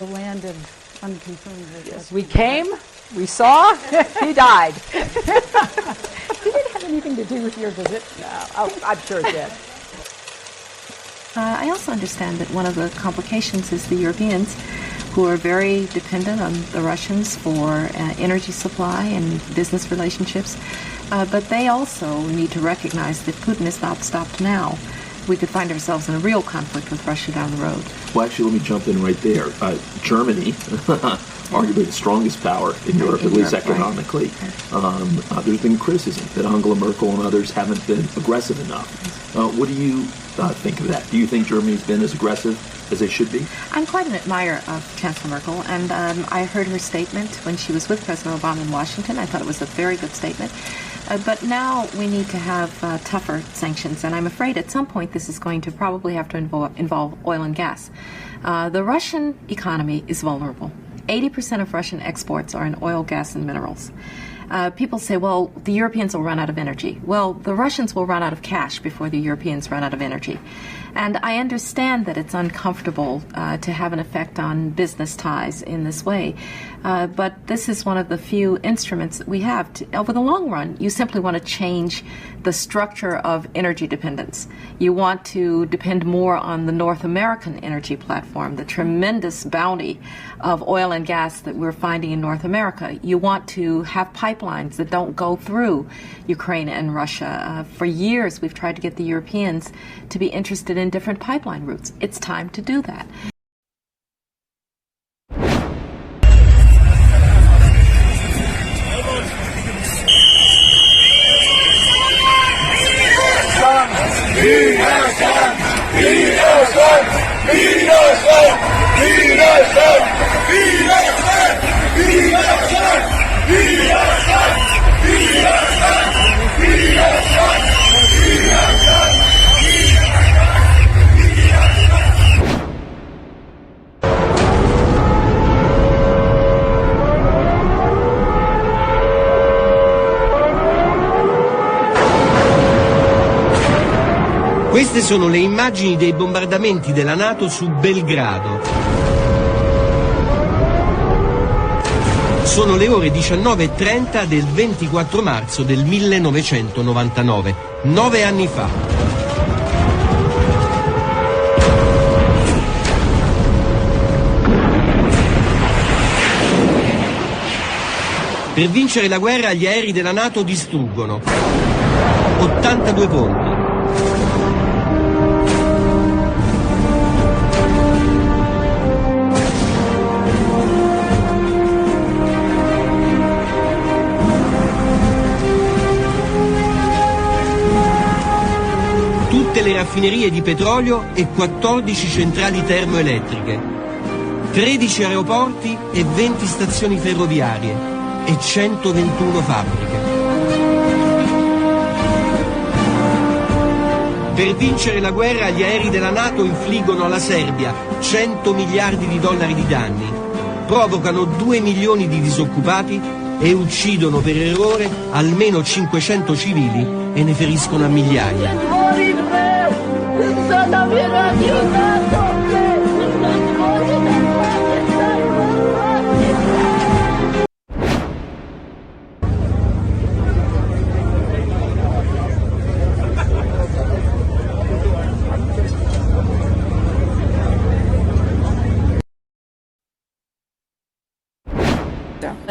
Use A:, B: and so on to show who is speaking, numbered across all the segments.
A: The land of unconfirmed.
B: Yes, we came, we saw, he died.
A: Did it have anything to do with your visit?
B: No, I'm sure it did.
C: I also understand that one of the complications is the Europeans, who are very dependent on the Russians for energy supply and business relationships. But they also need to recognize that Putin is not stopped now. We could find ourselves in a real conflict with Russia down the road.
D: Well, actually, let me jump in right there. Germany, arguably the strongest power in Europe, at least economically. Right. There's been criticism that Angela Merkel and others haven't been aggressive enough. What do you think of that? Do you think Germany's been as aggressive as they should be?
C: I'm quite an admirer of Chancellor Merkel, and I heard her statement when she was with President Obama in Washington. I thought it was a very good statement. But now we need to have tougher sanctions, and I'm afraid at some point this is going to probably have to involve oil and gas. The Russian economy is vulnerable. 80% of Russian exports are in oil, gas, and minerals. People say, well, the Europeans will run out of energy. Well, the Russians will run out of cash before the Europeans run out of energy. And I understand that it's uncomfortable to have an effect on business ties in this way. But this is one of the few instruments that we have. Over the long run, you simply want to change the structure of energy dependence. You want to depend more on the North American energy platform, the tremendous bounty of oil and gas that we're finding in North America. You want to have pipelines that don't go through Ukraine and Russia. For years, we've tried to get the Europeans to be interested in different pipeline routes. It's time to do that.
E: Queste sono le immagini dei bombardamenti della NATO su Belgrado. Sono le ore 19:30 del 24 marzo del 1999, 9 anni fa. Per vincere la guerra gli aerei della NATO distruggono 82 ponti. Tutte le raffinerie di petrolio e 14 centrali termoelettriche, 13 aeroporti e 20 stazioni ferroviarie e 121 fabbriche. Per vincere la guerra gli aerei della NATO infliggono alla Serbia 100 miliardi di dollari di danni, provocano 2 milioni di disoccupati e uccidono per errore almeno 500 civili e ne feriscono a migliaia.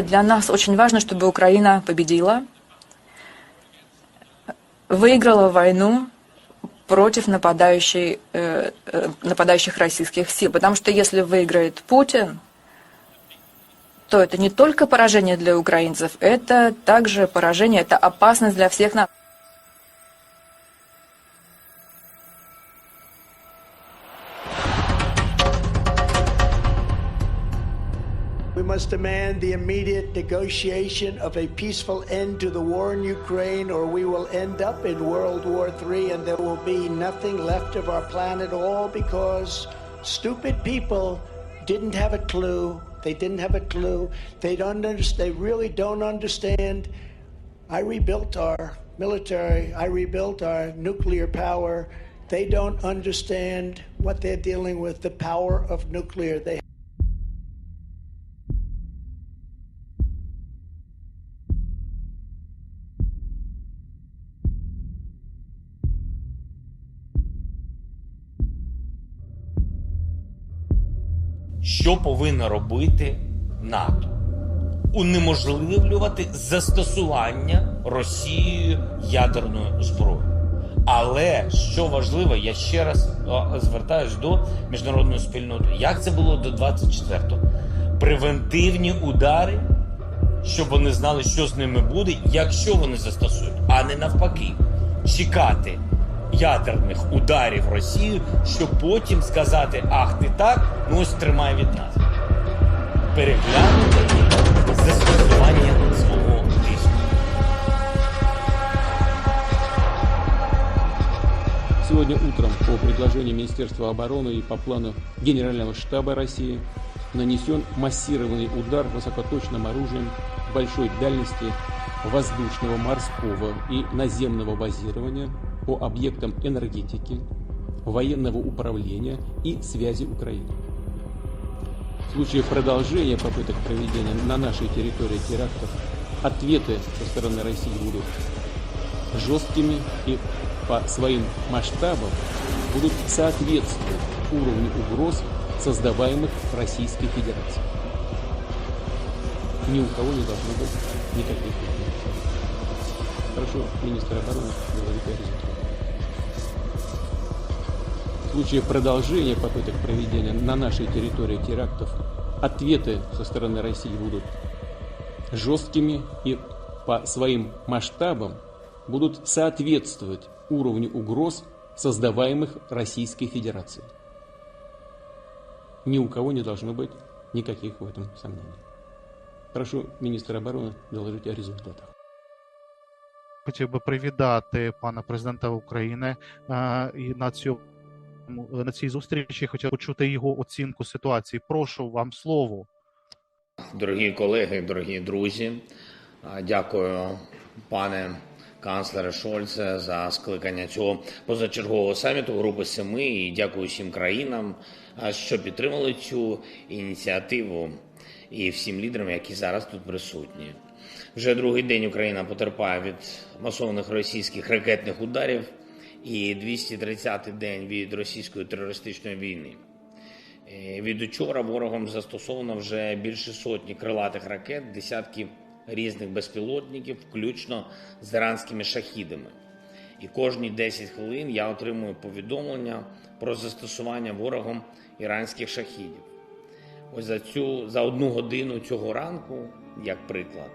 F: Для нас очень важно, чтобы Украина победила, выиграла войну против нападающих российских сил. Потому что если выиграет Путин, то это не только поражение для украинцев, это также поражение, это опасность для всех нас.
G: We must demand the immediate negotiation of a peaceful end to the war in Ukraine, or we will end up in World War III and there will be nothing left of our planet, all because stupid people didn't have a clue. They didn't have a clue. They really don't understand. I rebuilt our military. I rebuilt our nuclear power. They don't understand what they're dealing with, the power of nuclear.
H: що повинно робити НАТО? Унеможливлювати застосування Росією ядерної зброї. Але, що важливо, я ще раз звертаюсь до міжнародної спільноти. Як це було до 24-го? Превентивні удари, щоб вони знали, що з ними буде, якщо вони застосують, а не навпаки. Чекати ядерних ударів Росії, щоб потім сказати, ах, ти так, ну ось тримай від нас. Переглянути застосування свого тиску.
I: Сегодня утром по предложению Министерства обороны и по плану Генерального штаба России нанесен массированный удар высокоточным оружием большой дальности воздушного, морского и наземного базирования по объектам энергетики, военного управления и связи Украины. В случае продолжения попыток проведения на нашей территории терактов, ответы со стороны России будут жесткими и по своим масштабам будут соответствовать уровню угроз, создаваемых Российской Федерацией. Ни у кого не должно быть никаких вопросов. Прошу министра обороны говорить о результате. В случае продолжения попыток проведения на нашей территории терактов, ответы со стороны России будут жесткими и по своим масштабам будут соответствовать уровню угроз, создаваемых Российской Федерацией. Ни у кого не должно быть никаких в этом сомнений. Прошу министра обороны доложить о результатах.
J: Хотів би привітати пана президента України і на цій зустрічі. Хотів почути його оцінку ситуації. Прошу, вам слово.
H: Дорогі колеги, дорогі друзі, дякую, пане канцлере Шольце, за скликання цього позачергового саміту Групи 7 і дякую всім країнам, що підтримали цю ініціативу і всім лідерам, які зараз тут присутні. Вже другий день Україна потерпає від масованих російських ракетних ударів і 230-й день від російської терористичної війни. Від учора ворогом застосовано вже більше сотні крилатих ракет, десятки різних безпілотників, включно з іранськими шахідами. І кожні 10 хвилин я отримую повідомлення про застосування ворогом іранських шахідів. Ось за 1 годину цього ранку, як приклад,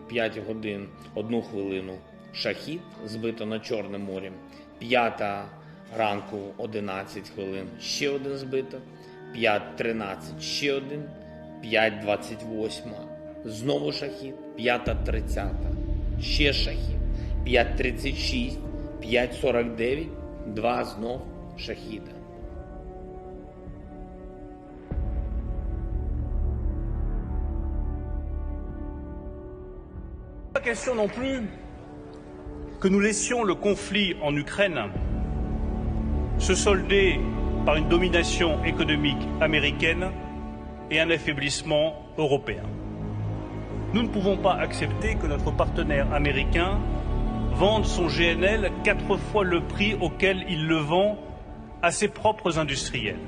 H: 5 годин, 1 хвилину шахід збито над Чорним морем, 5 ранку 11 хвилин ще один збито, 5:13 ще один, 5:28 знову шахід, 5:30 ще шахід, 5:36, 5:49, 2 знов шахіда.
K: Pas question non plus que nous laissions le conflit en Ukraine se solder par une domination économique américaine et un affaiblissement européen. Nous ne pouvons pas accepter que notre partenaire américain vende son GNL 4 fois le prix auquel il le vend à ses propres industriels.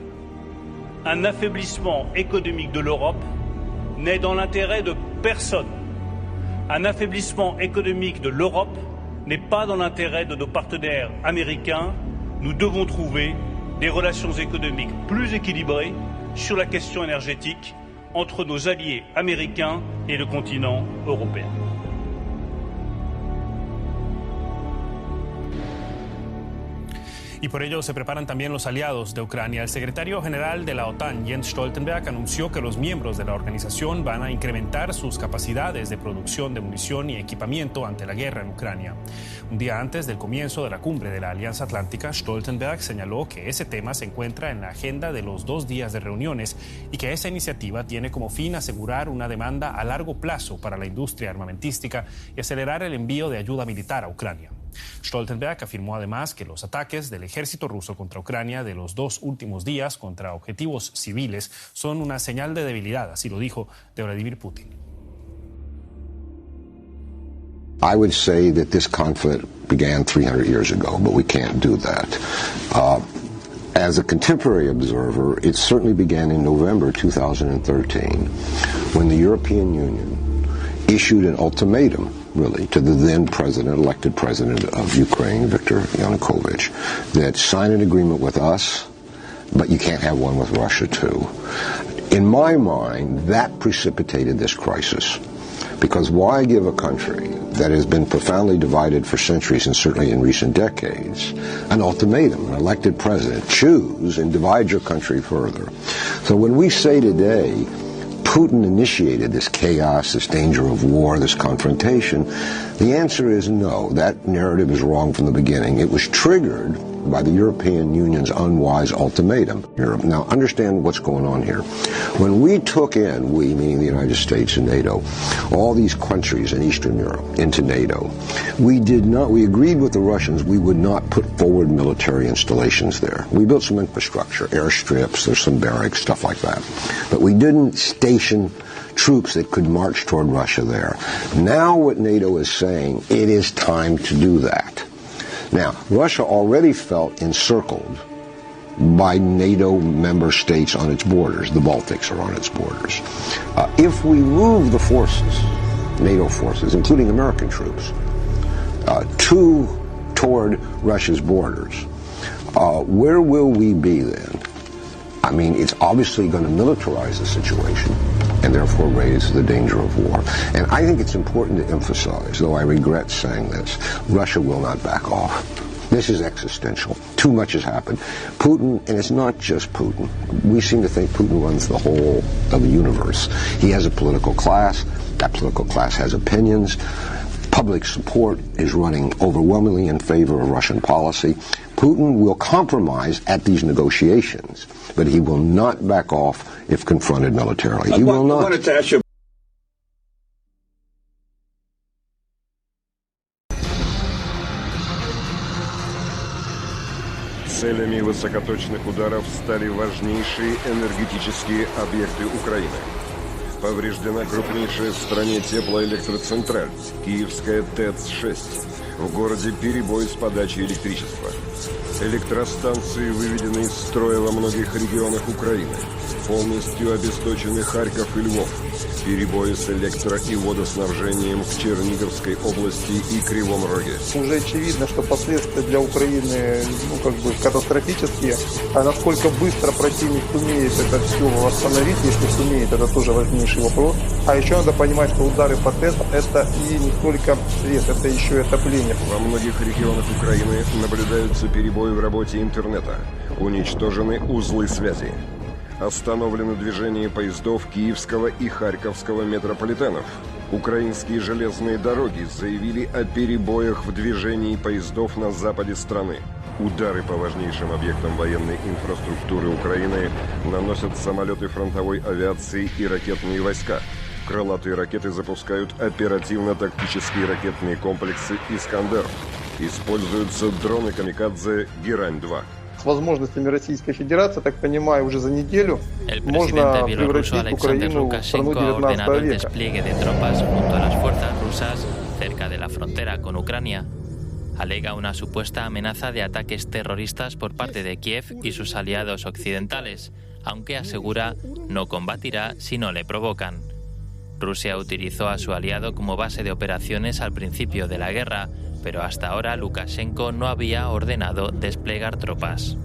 K: Un affaiblissement économique de l'Europe n'est dans l'intérêt de personne. Un affaiblissement économique de l'Europe n'est pas dans l'intérêt de nos partenaires américains. Nous devons trouver des relations économiques plus équilibrées sur la question énergétique entre nos alliés américains et le continent européen.
L: Y por ello se preparan también los aliados de Ucrania. El secretario general de la OTAN, Jens Stoltenberg, anunció que los miembros de la organización van a incrementar sus capacidades de producción de munición y equipamiento ante la guerra en Ucrania. Un día antes del comienzo de la cumbre de la Alianza Atlántica, Stoltenberg señaló que ese tema se encuentra en la agenda de los 2 días de reuniones y que esa iniciativa tiene como fin asegurar una demanda a largo plazo para la industria armamentística y acelerar el envío de ayuda militar a Ucrania. Stoltenberg afirmó además que los ataques del ejército ruso contra Ucrania de los 2 últimos días contra objetivos civiles son una señal de debilidad, así lo dijo de Vladimir Putin.
M: I would say that this conflict began 300 years ago, but we can't do that. As a contemporary observer, it certainly began in November 2013 when the European Union issued an ultimatum, really, to the then elected president of Ukraine, Viktor Yanukovych, that sign an agreement with us, but you can't have one with Russia too. In my mind, that precipitated this crisis. Because why give a country that has been profoundly divided for centuries and certainly in recent decades an ultimatum, an elected president, choose and divide your country further? So when we say today Putin initiated this chaos, this danger of war, this confrontation, the answer is no. That narrative is wrong from the beginning. It was triggered by the European Union's unwise ultimatum. Now, understand what's going on here. When we took in, we, meaning the United States and NATO, all these countries in Eastern Europe into NATO, we agreed with the Russians we would not put forward military installations there. We built some infrastructure, airstrips, there's some barracks, stuff like that. But we didn't station troops that could march toward Russia there. Now what NATO is saying, it is time to do that. Now, Russia already felt encircled by NATO member states on its borders. The Baltics are on its borders. If we move the forces, NATO forces, including American troops, toward Russia's borders, where will we be then? I mean, it's obviously going to militarize the situation and therefore raise the danger of war. And I think it's important to emphasize, though I regret saying this, Russia will not back off. This is existential. Too much has happened. Putin, and it's not just Putin. We seem to think Putin runs the whole of the universe. He has a political class. That political class has opinions. Public support is running overwhelmingly in favor of Russian policy. Putin will compromise at these negotiations, but he will not back off if confronted militarily. He will not.
D: I wanted to ask you.
N: Целями высокоточных ударов стали важнейшие энергетические объекты Украины. Повреждена крупнейшая в стране теплоэлектроцентраль, Киевская ТЭЦ-6. В городе перебой с подачей электричества. Электростанции выведены из строя во многих регионах Украины. Полностью обесточены Харьков и Львов. Перебои с электро- и водоснабжением в Черниговской области и Кривом Роге.
O: Уже очевидно, что последствия для Украины катастрофические. А насколько быстро противник сумеет это все восстановить, если сумеет, это тоже важнейший вопрос. А еще надо понимать, что удары по ТЭЦ это и не только свет, это еще и отопление.
N: Во многих регионах Украины наблюдаются перебои в работе интернета. Уничтожены узлы связи. Остановлено движение поездов Киевского и Харьковского метрополитенов. Украинские железные дороги заявили о перебоях в движении поездов на западе страны. Удары по важнейшим объектам военной инфраструктуры Украины наносят самолеты фронтовой авиации и ракетные войска. Крылатые ракеты запускают оперативно-тактические ракетные комплексы «Искандер». Используются дроны «Камикадзе» «Герань-2».
O: С возможностями Российской Федерации, так понимаю, уже за неделю можно превратить Украину в страну 19 века.
P: Cerca de la frontera con Ucrania, alega una supuesta amenaza de ataques terroristas por parte de Kiev y sus aliados occidentales, aunque asegura no combatirá si no le provocan. Rusia utilizó a su aliado como base de operaciones al principio de la guerra, pero hasta ahora Lukashenko no había ordenado desplegar tropas.